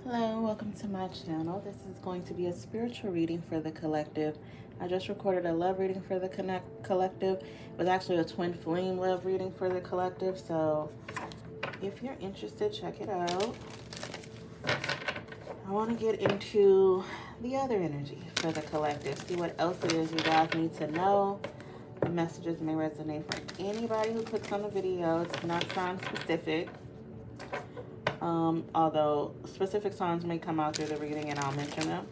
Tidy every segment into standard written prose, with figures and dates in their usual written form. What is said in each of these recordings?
Hello, welcome to my channel. This is going to be a spiritual reading for the collective. I just recorded a love reading for the collective. It was actually a twin flame love reading for the collective. So if you're interested, check it out. I want to get into the other energy for the collective. See what else it is you guys need to know. The messages may resonate for anybody who clicks on the video. It's not sign specific. Although specific signs may come out through the reading and I'll mention them.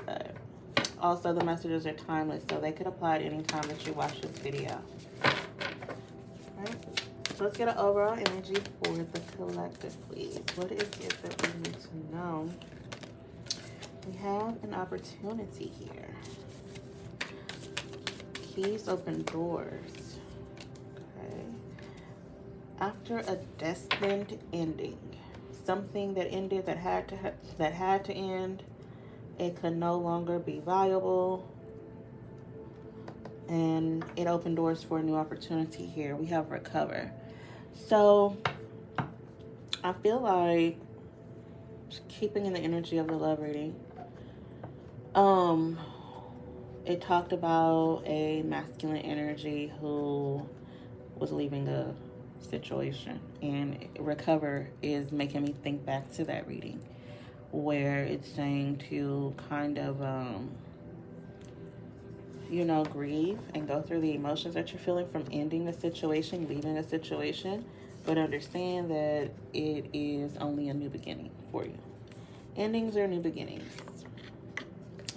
But also, the messages are timeless, so they could apply at any time that you watch this video. Right? So let's get an overall energy for the collective, please. What is it that we need to know? We have an opportunity here. Keys open doors. Okay. After a destined ending, something that ended that had to end, it could no longer be viable, and it opened doors for a new opportunity here. We have recover. So I feel like, keeping in the energy of the love reading, it talked about a masculine energy who was leaving a situation, and recover is making me think back to that reading where it's saying to kind of grieve and go through the emotions that you're feeling from ending a situation, leaving a situation, but understand that it is only a new beginning for you. Endings are new beginnings.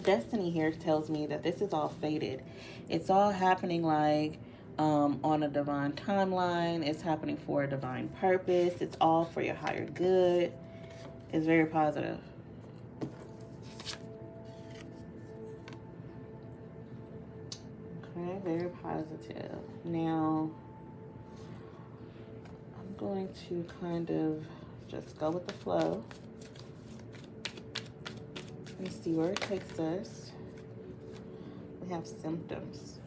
Destiny here tells me that this is all fated. It's all happening like on a divine timeline. It's happening for a divine purpose. It's all for your higher good. It's very positive. Okay, very positive. Now, I'm going to kind of just go with the flow and see where it takes us. We have symptoms.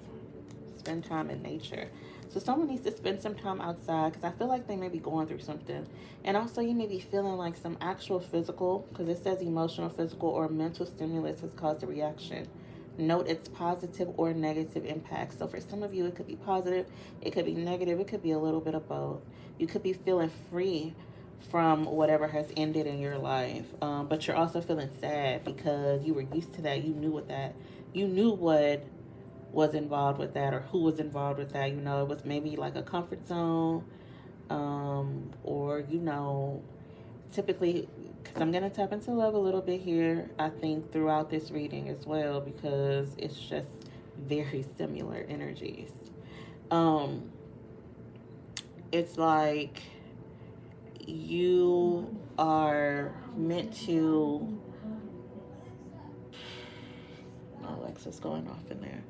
Spend time in nature. So someone needs to spend some time outside because I feel like they may be going through something. And also you may be feeling like some actual physical, because it says emotional, physical, or mental stimulus has caused a reaction. Note its positive or negative impact. So for some of you, it could be positive, it could be negative, it could be a little bit of both. You could be feeling free from whatever has ended in your life, but you're also feeling sad because you were used to that. You knew what was involved with that, or who was involved with that. It was maybe like a comfort zone, or typically, because I'm going to tap into love a little bit here, I think, throughout this reading as well, because it's just very similar energies. It's like you are meant to... Alexa's going off in there.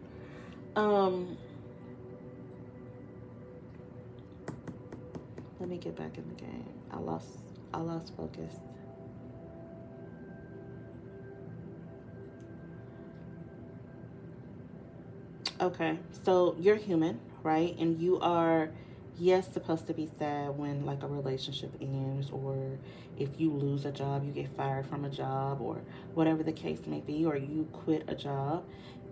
Let me get back in the game. I lost focus. Okay, so you're human, right? And you are, yes, supposed to be sad when like a relationship ends, or if you lose a job, you get fired from a job, or whatever the case may be, or you quit a job.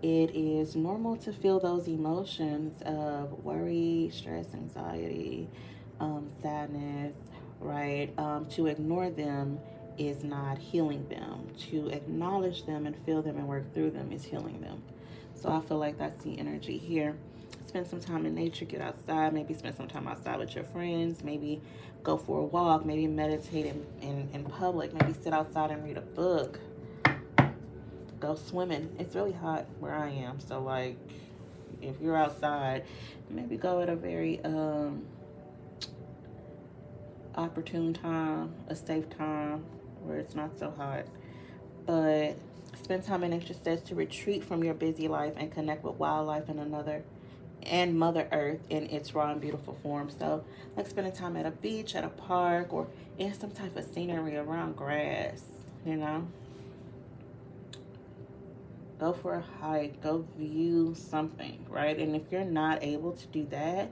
It is normal to feel those emotions of worry, stress, anxiety, sadness, right? To ignore them is not healing them. To acknowledge them and feel them and work through them is healing them. So I feel like that's the energy here. Spend some time in nature, get outside, maybe spend some time outside with your friends, maybe go for a walk, maybe meditate in public, maybe sit outside and read a book, go swimming. It's really hot where I am, so like if you're outside, maybe go at a very opportune time, a safe time where it's not so hot. But spend time in nature says to retreat from your busy life and connect with wildlife and Mother Earth in its raw and beautiful form. So like spending time at a beach, at a park, or in some type of scenery around grass, Go for a hike, go view something, right? And if you're not able to do that,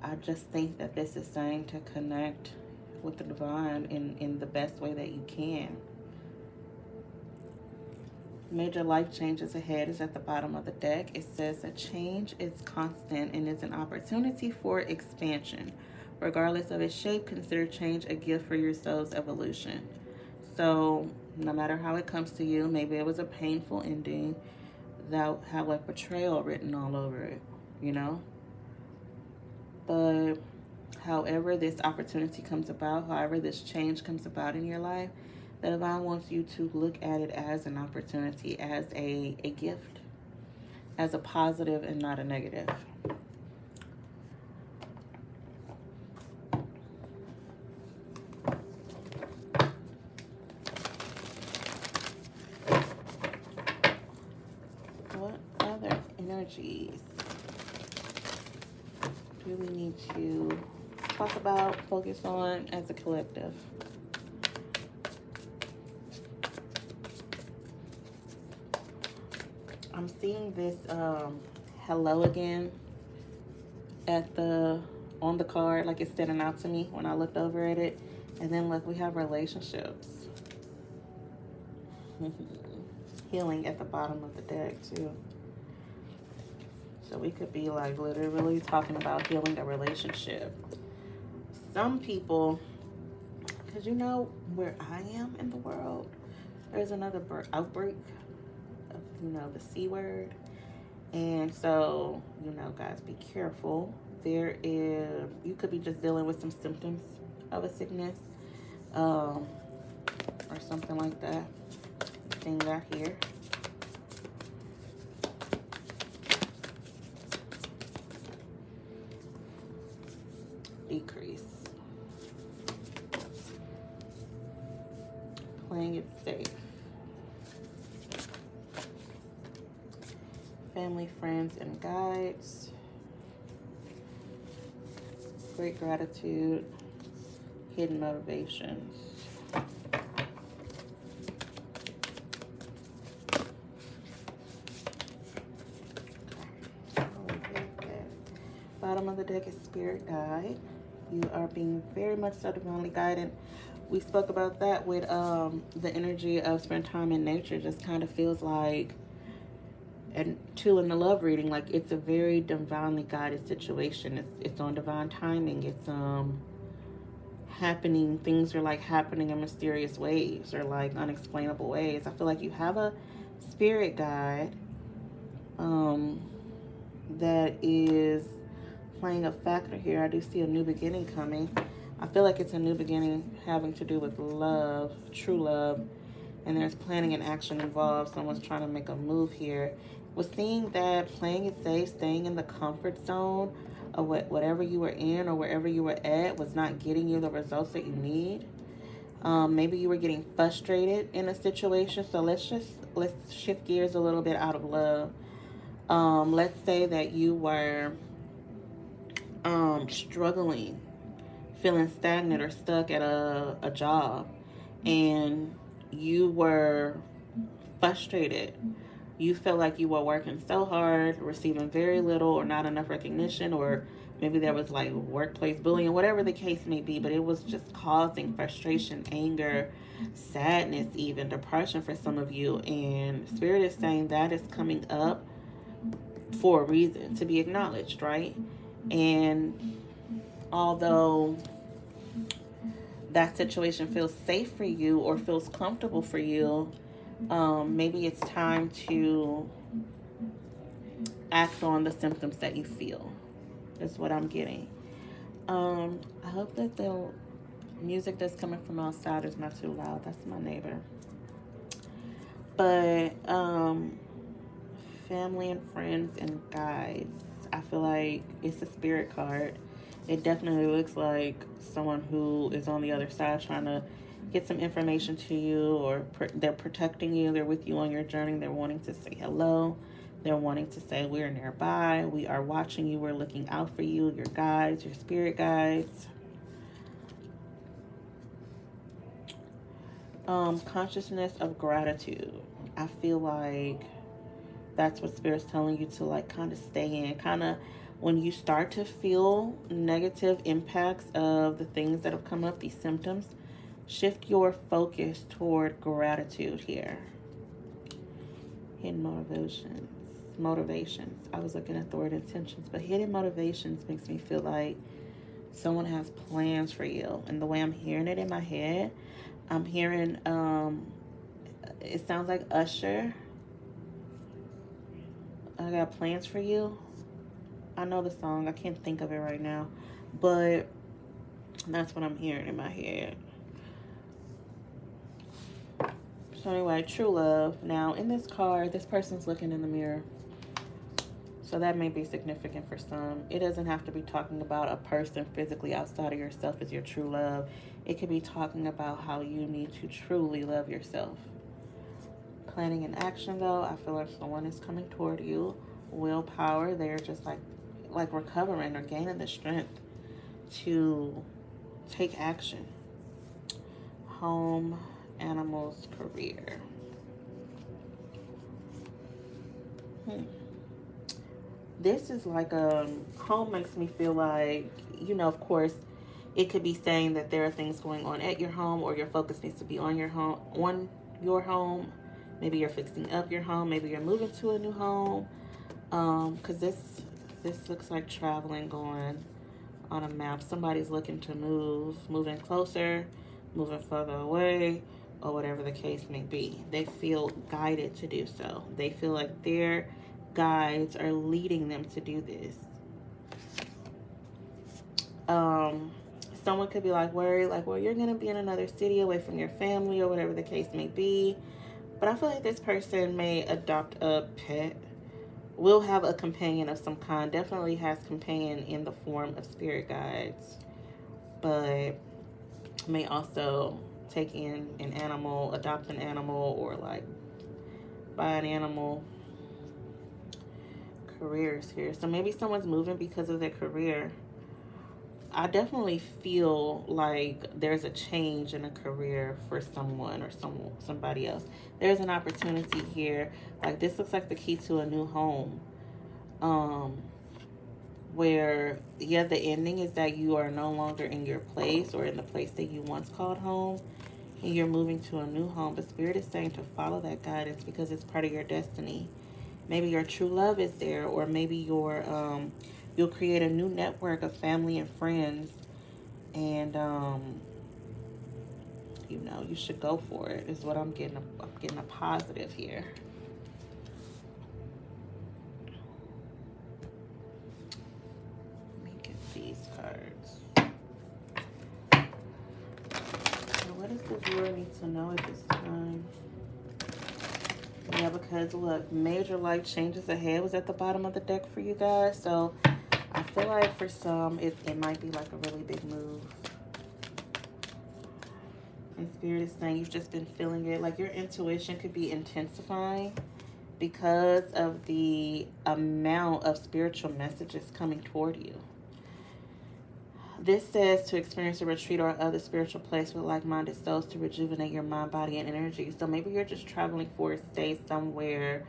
I just think that this is saying to connect with the divine in the best way that you can. Major life changes ahead is at the bottom of the deck. It says that change is constant and is an opportunity for expansion. Regardless of its shape, consider change a gift for your soul's evolution. So, no matter how it comes to you, maybe it was a painful ending that had like betrayal written all over it, you know? But however this opportunity comes about, however this change comes about in your life, the divine wants you to look at it as an opportunity, as a gift, as a positive and not a negative. What other energies do we need to talk about, focus on as a collective? I'm seeing this hello again on the card, like it's standing out to me when I looked over at it. And then look, we have relationships. Healing at the bottom of the deck too. So we could be like literally talking about healing a relationship. Some people, because you know where I am in the world, there's another outbreak of, the C word. And so, guys, be careful. You could be just dealing with some symptoms of a sickness, or something like that. Seeing that here. Decrease. Playing it safe. Family, friends, and guides. Great gratitude. Hidden motivations. Bottom of the deck is spirit guide. You are being very much so divinely guided. We spoke about that with the energy of spend time in nature. Just kind of feels like, and two in the love reading, like it's a very divinely guided situation. It's on divine timing. It's happening. Things are like happening in mysterious ways or like unexplainable ways. I feel like you have a spirit guide that is playing a factor here. I do see a new beginning coming. I feel like it's a new beginning having to do with love, true love, and there's planning and action involved. Someone's trying to make a move here. We're seeing that playing it safe, staying in the comfort zone of whatever you were in or wherever you were at was not getting you the results that you need. Maybe you were getting frustrated in a situation. So let's shift gears a little bit out of love. Let's say that you were struggling, feeling stagnant or stuck at a job, and you were frustrated. You felt like you were working so hard, receiving very little or not enough recognition, or maybe there was like workplace bullying, whatever the case may be, but it was just causing frustration, anger, sadness, even depression for some of you. And Spirit is saying that is coming up for a reason, to be acknowledged, right? And although that situation feels safe for you or feels comfortable for you, maybe it's time to act on the symptoms that you feel. That's what I'm getting. I hope that the music that's coming from outside is not too loud. That's my neighbor. But family and friends and guides. I feel like it's a spirit card. It definitely looks like someone who is on the other side trying to get some information to you, or they're protecting you. They're with you on your journey. They're wanting to say hello. They're wanting to say we're nearby. We are watching you. We're looking out for you. Your guides, your spirit guides. Consciousness of gratitude. I feel like that's what Spirit's telling you to like kind of stay in, kind of When you start to feel negative impacts of the things that have come up, these symptoms, shift your focus toward gratitude here. Hidden motivations. I was looking at the word intentions, but hidden motivations makes me feel like someone has plans for you. And the way I'm hearing it in my head, I'm hearing it sounds like Usher. I got plans for you. I know the song. I can't think of it right now, but that's what I'm hearing in my head. So anyway, true love. Now in this card, this person's looking in the mirror. So that may be significant for some. It doesn't have to be talking about a person physically outside of yourself as your true love. It could be talking about how you need to truly love yourself. Planning and action, though, I feel like someone is coming toward you. Willpower, they're just like recovering or gaining the strength to take action. Home, animals, career. This is like home makes me feel like, of course, it could be saying that there are things going on at your home, or your focus needs to be on your home. Maybe you're fixing up your home. Maybe you're moving to a new home. Because this looks like traveling, going on a map. Somebody's looking to moving closer, moving further away, or whatever the case may be. They feel guided to do so. They feel like their guides are leading them to do this. Someone could be like worried, like, well, you're going to be in another city away from your family, or whatever the case may be. But I feel like this person may adopt a pet, will have a companion of some kind, definitely has companion in the form of spirit guides, but may also take in an animal, adopt an animal, or like buy an animal. Careers here. So maybe someone's moving because of their career. I definitely feel like there's a change in a career for someone or somebody else. There's an opportunity here. Like, this looks like the key to a new home. Where, yeah, the ending is that you are no longer in your place or in the place that you once called home, and you're moving to a new home. But Spirit is saying to follow that guidance because it's part of your destiny. Maybe your true love is there, or maybe you'll create a new network of family and friends, and you should go for it. Is what I'm getting. I'm getting a positive here. Let me get these cards. So what does the viewer need to know at this time? Yeah, because look, major life changes ahead was at the bottom of the deck for you guys. So I feel like for some, it might be like a really big move. And Spirit is saying you've just been feeling it. Like, your intuition could be intensifying because of the amount of spiritual messages coming toward you. This says to experience a retreat or other spiritual place with like-minded souls to rejuvenate your mind, body, and energy. So maybe you're just traveling for a stay somewhere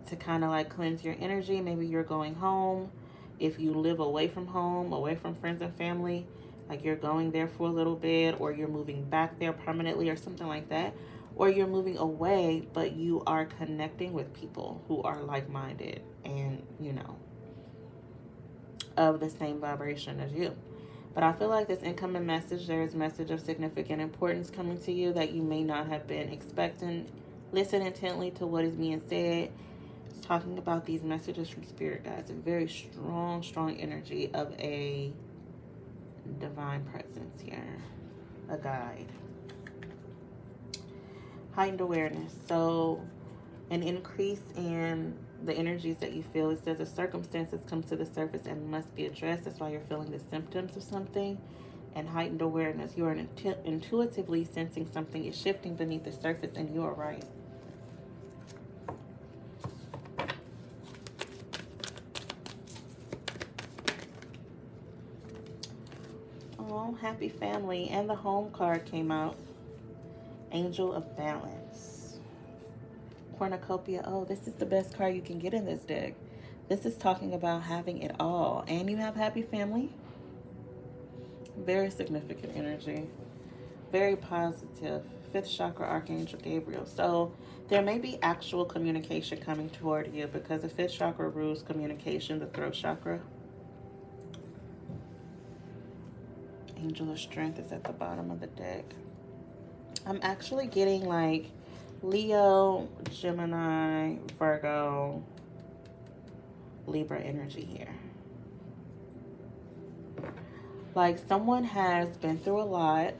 to kind of like cleanse your energy. Maybe you're going home. If you live away from home, away from friends and family, like you're going there for a little bit, or you're moving back there permanently or something like that. Or you're moving away, but you are connecting with people who are like-minded and, of the same vibration as you. But I feel like this incoming message, there is a message of significant importance coming to you that you may not have been expecting. Listen intently to what is being said. It's talking about these messages from spirit guides. A very strong energy of a divine presence here. A guide. Heightened awareness. So an increase in the energies that you feel. It says the circumstances come to the surface and must be addressed. That's why you're feeling the symptoms of something. And heightened awareness. You are intuitively sensing something is shifting beneath the surface, and you are right. Oh, happy family. And the home card came out. Angel of Balance. Cornucopia. Oh, this is the best card you can get in this deck. This is talking about having it all. And you have happy family. Very significant energy. Very positive. Fifth chakra, Archangel Gabriel. So there may be actual communication coming toward you because the fifth chakra rules communication, the throat chakra. Angel of Strength is at the bottom of the deck. I'm actually getting like Leo, Gemini, Virgo, Libra energy here. Like someone has been through a lot,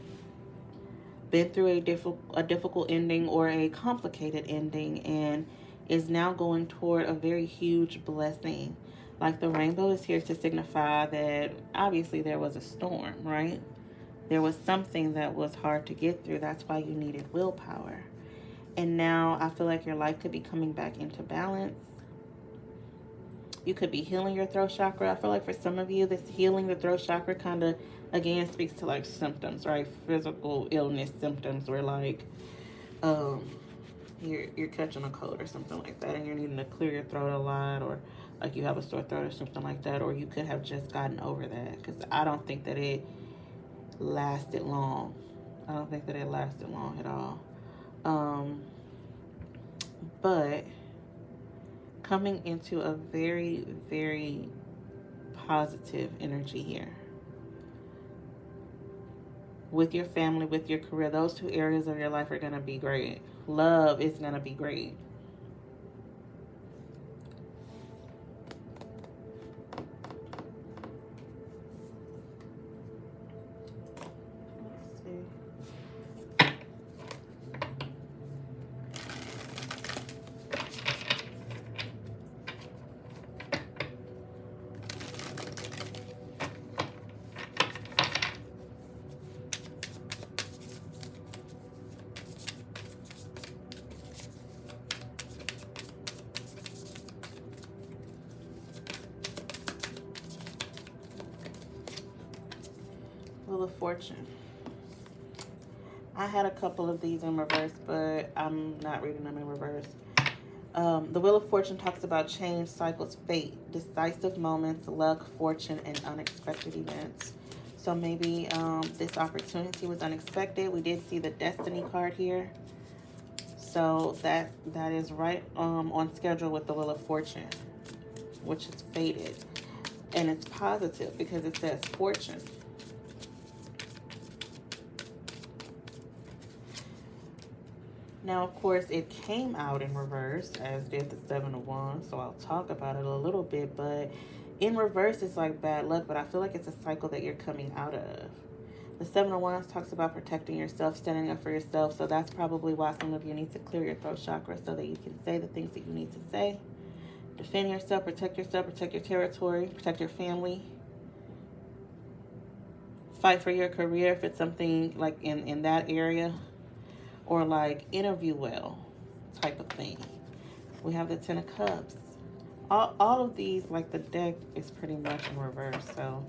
been through a difficult ending or a complicated ending, and is now going toward a very huge blessing. Like the rainbow is here to signify that obviously there was a storm, right? There was something that was hard to get through. That's why you needed willpower. And now I feel like your life could be coming back into balance. You could be healing your throat chakra. I feel like for some of you, this healing the throat chakra kind of, again, speaks to like symptoms, right? Physical illness symptoms where like you're catching a cold or something like that and you're needing to clear your throat a lot, or like you have a sore throat or something like that, or you could have just gotten over that, because I don't think that it lasted long. I don't think that it lasted long at all. But coming into a very, very positive energy here. With your family, with your career, those two areas of your life are going to be great. Love is going to be great. Wheel of Fortune. I had a couple of these in reverse, but I'm not reading them in reverse. The Wheel of Fortune talks about change, cycles, fate, decisive moments, luck, fortune, and unexpected events. So maybe this opportunity was unexpected. We did see the Destiny card here. So that is right on schedule with the Wheel of Fortune, which is fated. And it's positive because it says fortune. Now, of course, it came out in reverse, as did the Seven of Wands, so I'll talk about it a little bit, but in reverse, it's like bad luck, but I feel like it's a cycle that you're coming out of. The Seven of Wands talks about protecting yourself, standing up for yourself, so that's probably why some of you need to clear your throat chakra so that you can say the things that you need to say. Defend yourself, protect your territory, protect your family. Fight for your career if it's something like in that area. Or like interview well type of thing. We have the Ten of Cups. All of these, like the deck is pretty much in reverse, so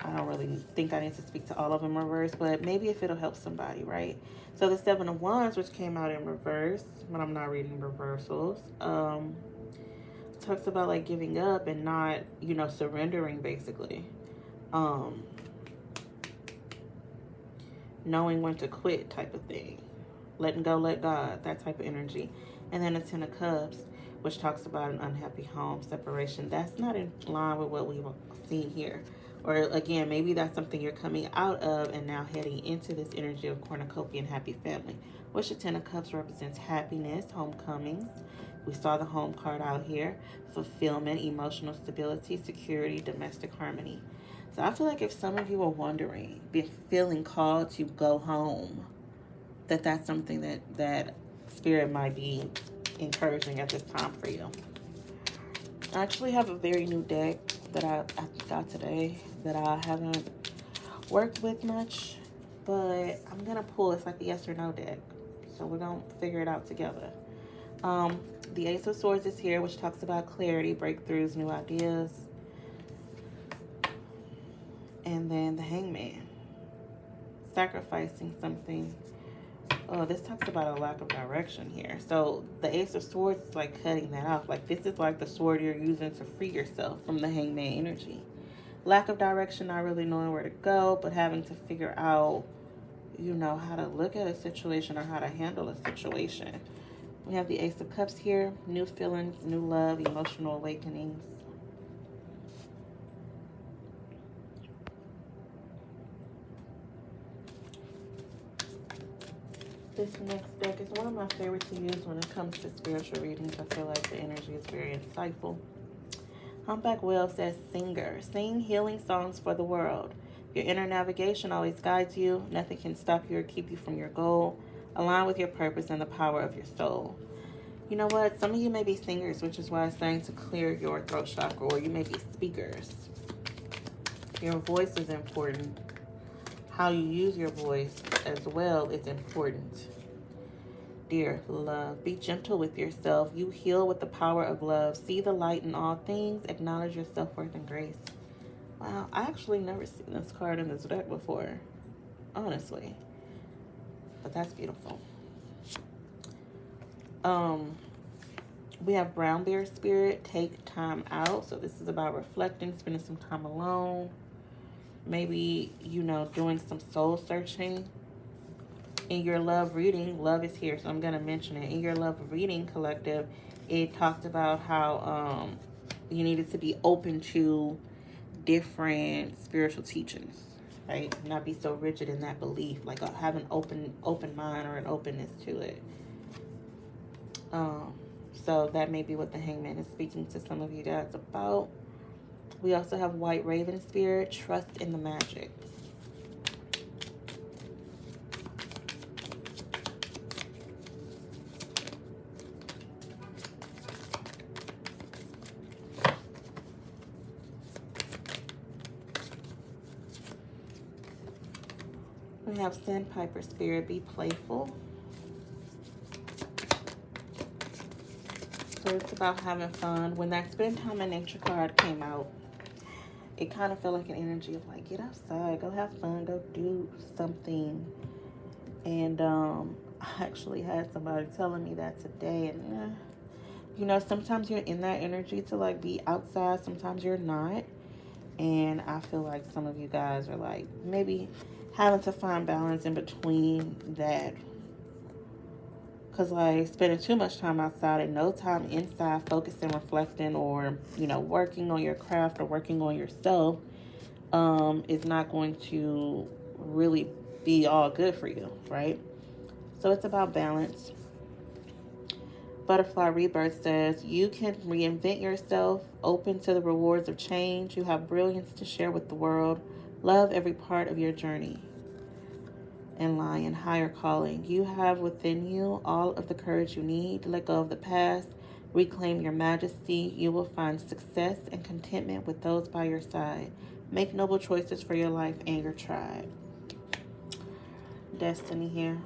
I don't really think I need to speak to all of them in reverse, but maybe if it'll help somebody, right? So the Seven of Wands, which came out in reverse, but I'm not reading reversals, talks about like giving up and not, surrendering basically. Knowing when to quit type of thing. Letting go, let God, that type of energy. And then the Ten of Cups, which talks about an unhappy home, separation. That's not in line with what we've seen here. Or again, maybe that's something you're coming out of and now heading into this energy of cornucopia and happy family. Which the Ten of Cups represents happiness, homecomings. We saw the home card out here. Fulfillment, emotional stability, security, domestic harmony. So I feel like if some of you are wondering, feeling called to go home, that's something that Spirit might be encouraging at this time for you. I actually have a very new deck that I got today that I haven't worked with much, but I'm going to pull. It's like the yes or no deck, so we're going to figure it out together. The Ace of Swords is here, which talks about clarity, breakthroughs, new ideas. And then the Hangman, sacrificing something Oh, this talks about a lack of direction here. So the Ace of Swords is like cutting that off. Like this is like the sword you're using to free yourself from the Hangman energy. Lack of direction, not really knowing where to go, but having to figure out, you know, how to look at a situation or how to handle a situation. We have the Ace of Cups here. New feelings, new love, emotional awakenings. This next deck is one of my favorites to use when it comes to spiritual readings. I feel like the energy is very insightful. Humpback Whale says, singer, sing healing songs for the world. Your inner navigation always guides you. Nothing can stop you or keep you from your goal. Align with your purpose and the power of your soul. You know what? Some of you may be singers, which is why I'm saying to clear your throat chakra, or you may be speakers. Your voice is important. How you use your voice as well is important. Dear love, be gentle with yourself. You heal with the power of love. See the light in all things. Acknowledge your self-worth and grace. Wow, I actually never seen this card in this deck before, honestly. But that's beautiful. We have Brown Bear Spirit, take time out. So this is about reflecting, spending some time alone. Maybe, you know, doing some soul searching. In your love reading, love is here, so I'm going to mention it. In your love reading collective, it talked about how you needed to be open to different spiritual teachings, right? Not be so rigid in that belief, like have an open mind or an openness to it. So that may be what the Hangman is speaking to some of you guys about. We also have White Raven Spirit, trust in the magic. We have Sandpiper Spirit, be playful. So it's about having fun. When that Spend Time in Nature card came out, it kind of felt like an energy of like, get outside, go have fun, go do something. And I actually had somebody telling me that today. And, you know, sometimes you're in that energy to like be outside. Sometimes you're not. And I feel like some of you guys are like maybe having to find balance in between that. Because like spending too much time outside and no time inside focusing, reflecting, or, you know, working on your craft or working on yourself is not going to really be all good for you, right? So it's about balance. Butterfly Rebirth says, you can reinvent yourself, open to the rewards of change. You have brilliance to share with the world. Love every part of your journey. And Lion, higher calling. You have within you all of the courage you need. Let go of the past. Reclaim your majesty. You will find success and contentment with those by your side. Make noble choices for your life and your tribe. Destiny here.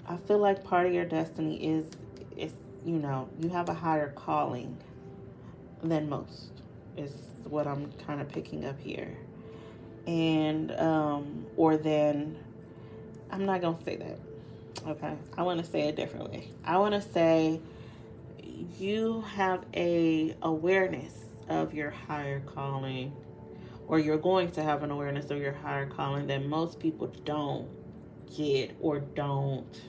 I feel like part of your destiny is you know, you have a higher calling than most, is what I'm kind of picking up here. And, or then, I'm not going to say that. Okay. I want to say it differently. I want to say you have a awareness of your higher calling, or you're going to have an awareness of your higher calling that most people don't get or don't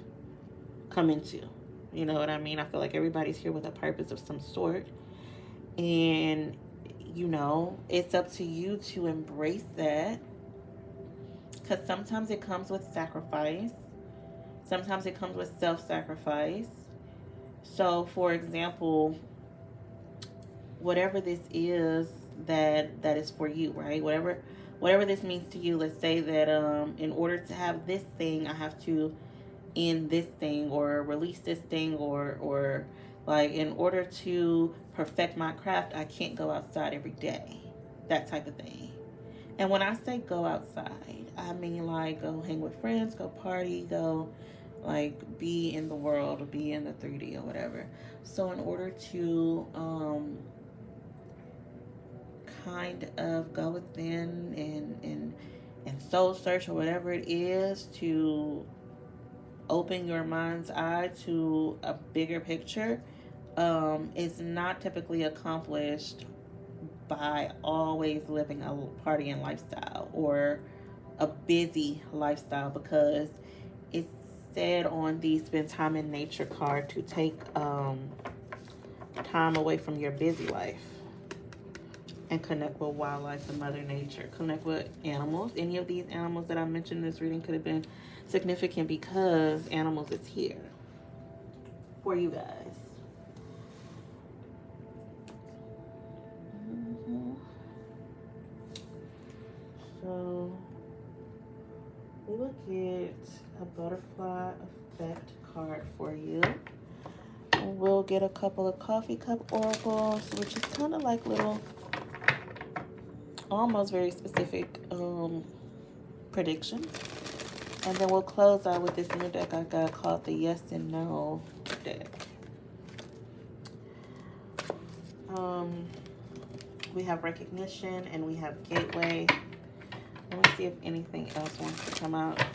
come into. You know what I mean? I feel like everybody's here with a purpose of some sort. And, you know, it's up to you to embrace that. Because sometimes it comes with sacrifice. Sometimes it comes with self-sacrifice. So, for example, whatever this is that is for you, right? Whatever this means to you. Let's say that in order to have this thing, I have to end this thing or release this thing, or like in order to perfect my craft, I can't go outside every day. That type of thing. And when I say go outside, I mean like go hang with friends, go party, go like be in the world or be in the 3D or whatever. So in order to kind of go within and soul search or whatever it is to open your mind's eye to a bigger picture is not typically accomplished by always living a partying lifestyle or a busy lifestyle, because it's said on the spend time in nature card to take time away from your busy life and connect with wildlife and Mother Nature. Connect with animals. Any of these animals that I mentioned in this reading could have been significant because animals is here for you guys. So we will get a butterfly effect card for you. And we'll get a couple of coffee cup oracles, which is kind of like little, almost very specific predictions. And then we'll close out with this new deck I got called the Yes and No deck. We have recognition and we have gateway. Let me see if anything else wants to come out. I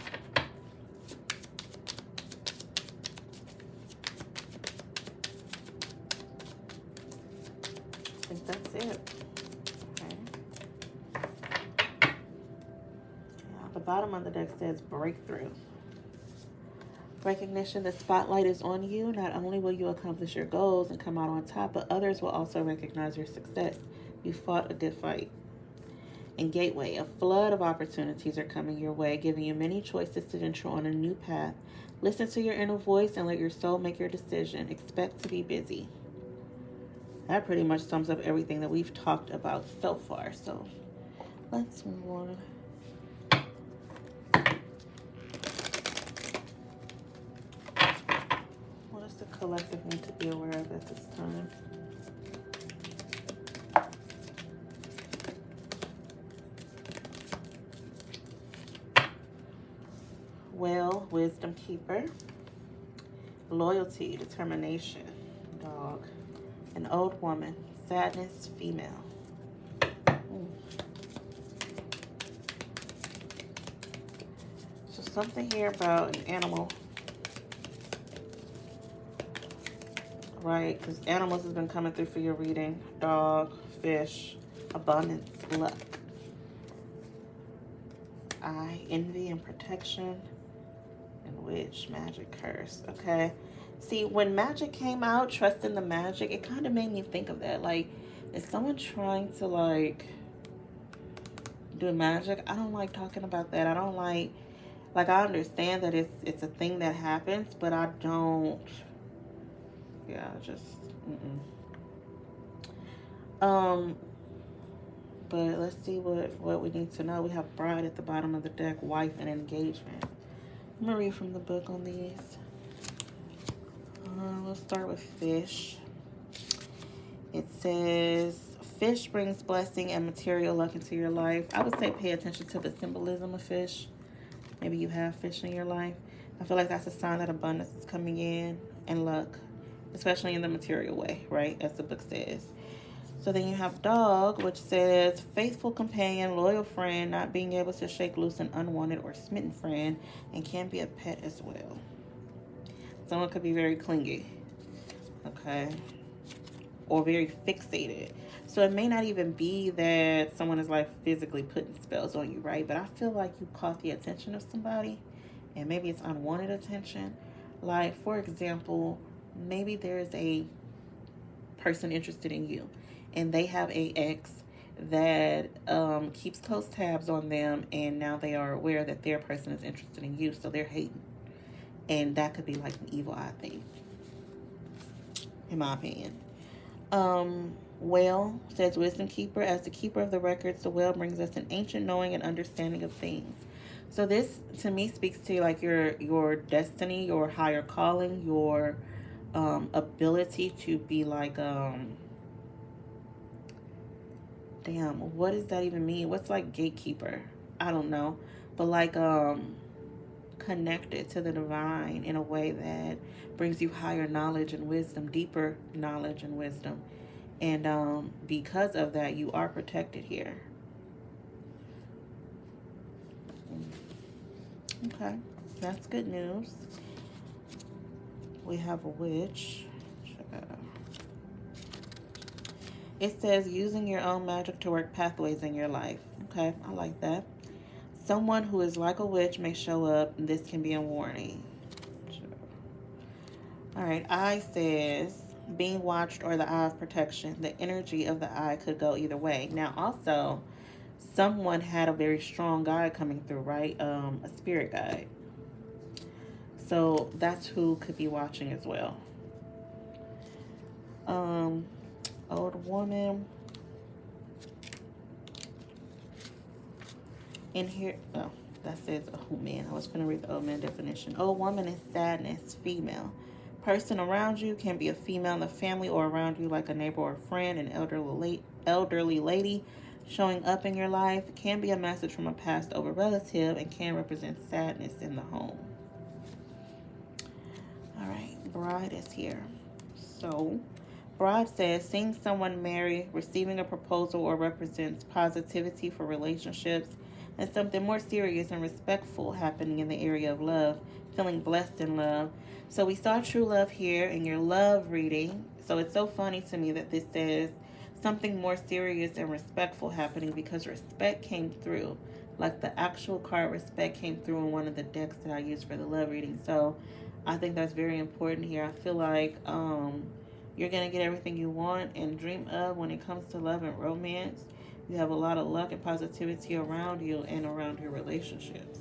think that's it. Okay. Yeah, the bottom of the deck says breakthrough. Recognition, the spotlight is on you. Not only will you accomplish your goals and come out on top, but others will also recognize your success. You fought a good fight. And gateway, a flood of opportunities are coming your way, giving you many choices to venture on a new path. Listen to your inner voice and let your soul make your decision. Expect to be busy. That pretty much sums up everything that we've talked about so far. So let's move on. What does the collective need to be aware of at this time? Well, wisdom keeper, loyalty, determination, dog, an old woman, sadness, female. So something here about an animal, right? Because animals has been coming through for your reading. Dog, fish, abundance, luck. Eye, envy and protection. And witch, magic, curse. Okay. See, when magic came out, trust in the magic, it kind of made me think of that. Like, is someone trying to, like, do magic? I don't like talking about that. I don't like I understand that it's a thing that happens, but I don't, yeah, just, but let's see what we need to know. We have bride at the bottom of the deck, wife, and engagement. I'm going to read from the book on these. We'll start with fish. It says, fish brings blessing and material luck into your life. I would say pay attention to the symbolism of fish. Maybe you have fish in your life. I feel like that's a sign that abundance is coming in and luck, especially in the material way, right? As the book says. So then you have dog, which says faithful companion, loyal friend, not being able to shake loose an unwanted or smitten friend, and can be a pet as well. Someone could be very clingy, okay, or very fixated. So it may not even be that someone is like physically putting spells on you, right? But I feel like you caught the attention of somebody, and maybe it's unwanted attention. Like, for example, maybe there's a person interested in you, and they have a ex that keeps close tabs on them, and now they are aware that their person is interested in you, so they're hating. And that could be like an evil eye thing, in my opinion. Whale says wisdom keeper. As the keeper of the records, the whale brings us an ancient knowing and understanding of things. So this to me speaks to like your destiny, your higher calling, your ability to be like damn, what does that even mean? What's like gatekeeper? I don't know. But like connected to the divine in a way that brings you higher knowledge and wisdom, deeper knowledge and wisdom. And because of that, you are protected here. Okay, that's good news. We have a witch. It says using your own magic to work pathways in your life. Okay, I like that. Someone who is like a witch may show up. This can be a warning. All right, eye says being watched or the eye of protection. The energy of the eye could go either way. Now, also, someone had a very strong guide coming through, right? A spirit guide. So that's who could be watching as well. Old woman. In here, oh, that says, oh man, I was going to read the old man definition. Old woman is sadness, female. Person around you can be a female in the family or around you like a neighbor or friend, an elderly lady showing up in your life. Can be a message from a passed over relative and can represent sadness in the home. All right, bride is here. So, bride says, seeing someone marry, receiving a proposal, or represents positivity for relationships and something more serious and respectful happening in the area of love, feeling blessed in love. So we saw true love here in your love reading. So it's so funny to me that this says something more serious and respectful happening because respect came through. Like the actual card respect came through in one of the decks that I used for the love reading. So I think that's very important here. I feel like you're going to get everything you want and dream of when it comes to love and romance. You have a lot of luck and positivity around you and around your relationships.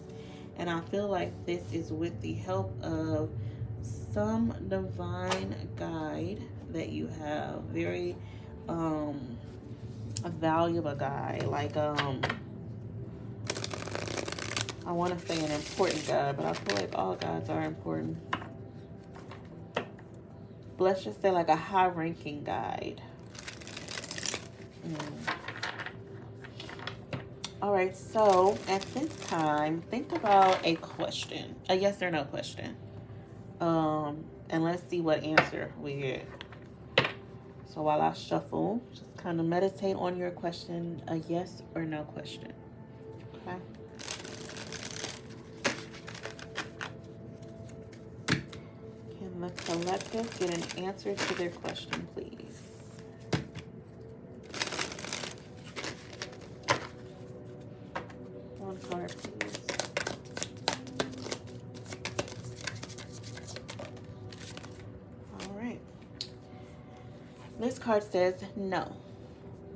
And I feel like this is with the help of some divine guide that you have. Very a valuable guide. Like I want to say an important guide, but I feel like all guides are important. But let's just say like a high-ranking guide. All right, so at this time, think about a question, a yes or no question. And let's see what answer we get. So while I shuffle, just kind of meditate on your question, a yes or no question. Okay. Can the collective get an answer to their question, please? One card, please. All right. This card says no.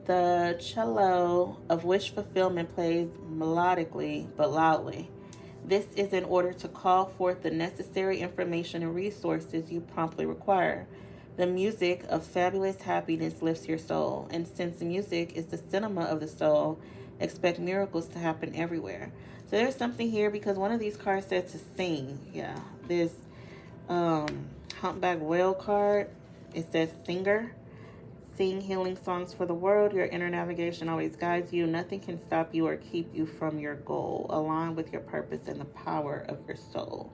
The cello of wish fulfillment plays melodically but loudly. This is in order to call forth the necessary information and resources you promptly require. The music of fabulous happiness lifts your soul, and since music is the cinema of the soul, expect miracles to happen everywhere. So there's something here because one of these cards said to sing. Yeah, this Humpback Whale card, it says singer. Sing healing songs for the world. Your inner navigation always guides you. Nothing can stop you or keep you from your goal. Align with your purpose and the power of your soul.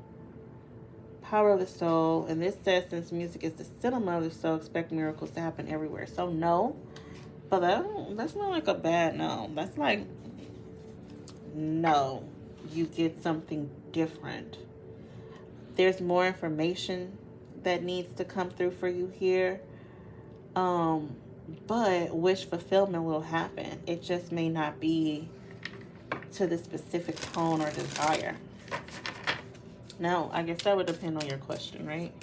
Power of the soul. And this says, since music is the cinema of the soul, expect miracles to happen everywhere. So no, but that's not like a bad no. That's like, no, you get something different. There's more information that needs to come through for you here. But wish fulfillment will happen. It just may not be to the specific tone or desire. Now, I guess that would depend on your question, right?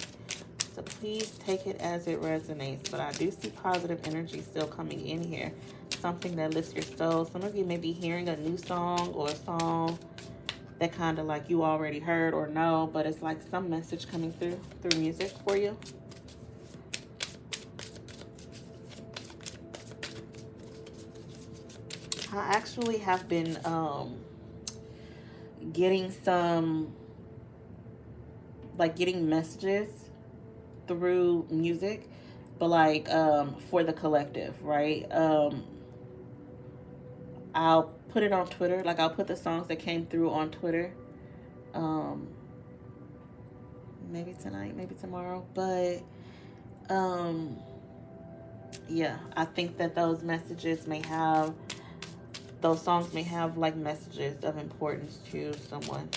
So please take it as it resonates. But I do see positive energy still coming in here. Something that lifts your soul. Some of you may be hearing a new song or a song that kind of like you already heard or know, but it's like some message coming through music for you. I actually have been getting getting messages through music, but like for the collective, right? I'll put it on Twitter. Like I'll put the songs that came through on Twitter. Maybe tonight, maybe tomorrow, but yeah, I think that those songs may have like messages of importance to someone.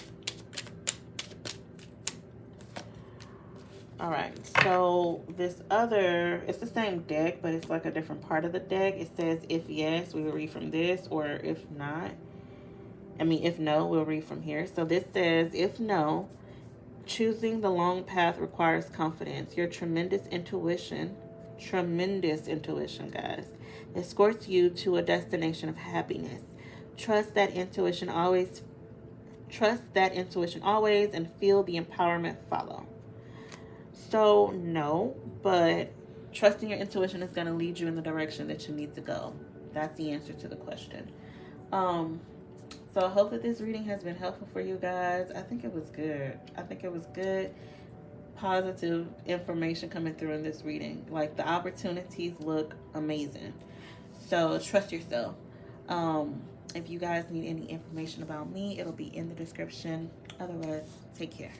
All right, so this other, it's the same deck, but it's like a different part of the deck. It says, if yes, we will read from this, or if not, if no, we'll read from here. So this says, if no, choosing the long path requires confidence. Your tremendous intuition, guys, escorts you to a destination of happiness. Trust that intuition always, and feel the empowerment follow. So, no, but trusting your intuition is going to lead you in the direction that you need to go. That's the answer to the question. Um, so I hope that this reading has been helpful for you guys. I think it was good. Positive information coming through in this reading. Like, the opportunities look amazing. So trust yourself. If you guys need any information about me, it'll be in the description. Otherwise, take care.